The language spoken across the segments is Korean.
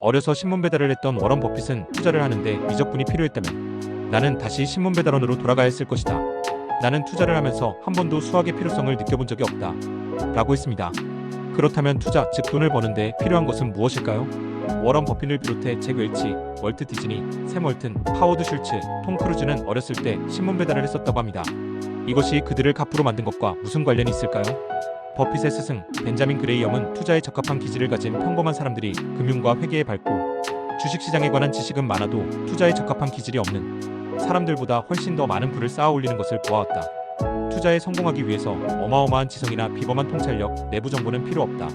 어려서 신문 배달을 했던 워런 버핏은 투자를 하는데 미적분이 필요했다면 나는 다시 신문 배달원으로 돌아가야 했을 것이다. 나는 투자를 하면서 한 번도 수학의 필요성을 느껴본 적이 없다. 라고 했습니다. 그렇다면 투자, 즉 돈을 버는데 필요한 것은 무엇일까요? 워런 버핏을 비롯해 잭 웰치, 월트 디즈니, 샘 월튼, 하워드 슐츠, 톰 크루즈는 어렸을 때 신문 배달을 했었다고 합니다. 이것이 그들을 갑부로 만든 것과 무슨 관련이 있을까요? 버핏의 스승 벤자민 그레이엄은 투자에 적합한 기질을 가진 평범한 사람들이 금융과 회계에 밝고 주식시장에 관한 지식은 많아도 투자에 적합한 기질이 없는 사람들보다 훨씬 더 많은 부를 쌓아 올리는 것을 보아왔다. 투자에 성공하기 위해서 어마어마한 지성이나 비범한 통찰력, 내부 정보는 필요 없다.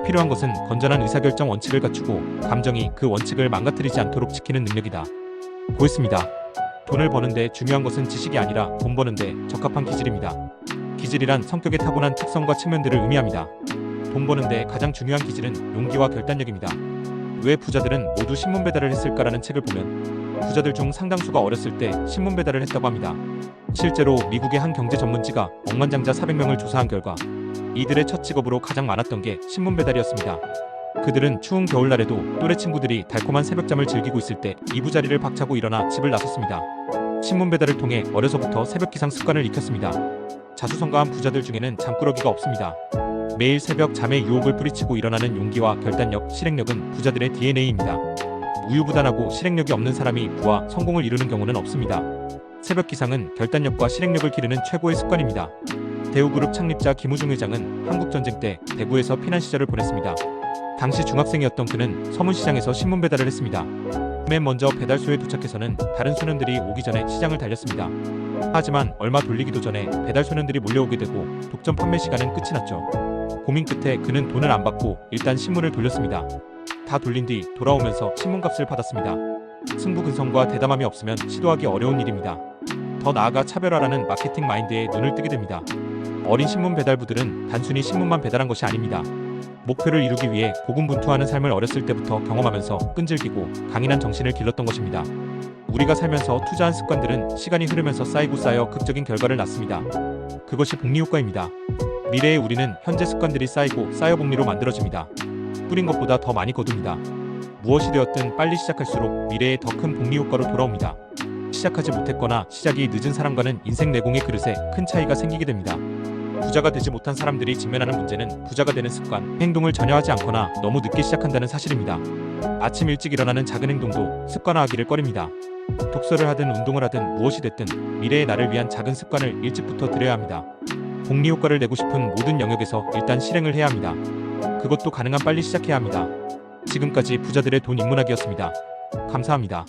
필요한 것은 건전한 의사결정 원칙을 갖추고 감정이 그 원칙을 망가뜨리지 않도록 지키는 능력이다. 고했습니다. 돈을 버는데 중요한 것은 지식이 아니라 돈 버는데 적합한 기질입니다. 기질이란 성격의 타고난 특성과 측면들을 의미합니다. 돈 버는데 가장 중요한 기질은 용기와 결단력입니다. 왜 부자들은 모두 신문 배달을 했을까라는 책을 보면 부자들 중 상당수가 어렸을 때 신문 배달을 했다고 합니다. 실제로 미국의 한 경제 전문지가 억만장자 400명을 조사한 결과 이들의 첫 직업으로 가장 많았던 게 신문 배달이었습니다. 그들은 추운 겨울날에도 또래 친구들이 달콤한 새벽잠을 즐기고 있을 때 이부자리를 박차고 일어나 집을 나섰습니다. 신문 배달을 통해 어려서부터 새벽 기상 습관을 익혔습니다. 자수성가한 부자들 중에는 잠꾸러기가 없습니다. 매일 새벽 잠의 유혹을 뿌리치고 일어나는 용기와 결단력, 실행력은 부자들의 DNA입니다. 우유부단하고 실행력이 없는 사람이 부와 성공을 이루는 경우는 없습니다. 새벽 기상은 결단력과 실행력을 기르는 최고의 습관입니다. 대우그룹 창립자 김우중 회장은 한국전쟁 때 대구에서 피난 시절을 보냈습니다. 당시 중학생이었던 그는 서문시장에서 신문 배달을 했습니다. 맨 먼저 배달소에 도착해서는 다른 소년들이 오기 전에 시장을 달렸습니다. 하지만 얼마 돌리기도 전에 배달 소년들이 몰려오게 되고 독점 판매 시간은 끝이 났죠. 고민 끝에 그는 돈을 안 받고 일단 신문을 돌렸습니다. 다 돌린 뒤 돌아오면서 신문값을 받았습니다. 승부근성과 대담함이 없으면 시도하기 어려운 일입니다. 더 나아가 차별화라는 마케팅 마인드에 눈을 뜨게 됩니다. 어린 신문 배달부들은 단순히 신문만 배달한 것이 아닙니다. 목표를 이루기 위해 고군분투하는 삶을 어렸을 때부터 경험하면서 끈질기고 강인한 정신을 길렀던 것입니다. 우리가 살면서 투자한 습관들은 시간이 흐르면서 쌓이고 쌓여 극적인 결과를 낳습니다. 그것이 복리효과입니다. 미래의 우리는 현재 습관들이 쌓이고 쌓여 복리로 만들어집니다. 뿌린 것보다 더 많이 거둡니다. 무엇이 되었든 빨리 시작할수록 미래에 더 큰 복리효과로 돌아옵니다. 시작하지 못했거나 시작이 늦은 사람과는 인생 내공의 그릇에 큰 차이가 생기게 됩니다. 부자가 되지 못한 사람들이 직면하는 문제는 부자가 되는 습관, 행동을 전혀 하지 않거나 너무 늦게 시작한다는 사실입니다. 아침 일찍 일어나는 작은 행동도 습관화하기를 꺼립니다. 독서를 하든 운동을 하든 무엇이 됐든 미래의 나를 위한 작은 습관을 일찍부터 들여야 합니다. 복리효과를 내고 싶은 모든 영역에서 일단 실행을 해야 합니다. 그것도 가능한 빨리 시작해야 합니다. 지금까지 부자들의 돈 인문학이었습니다. 감사합니다.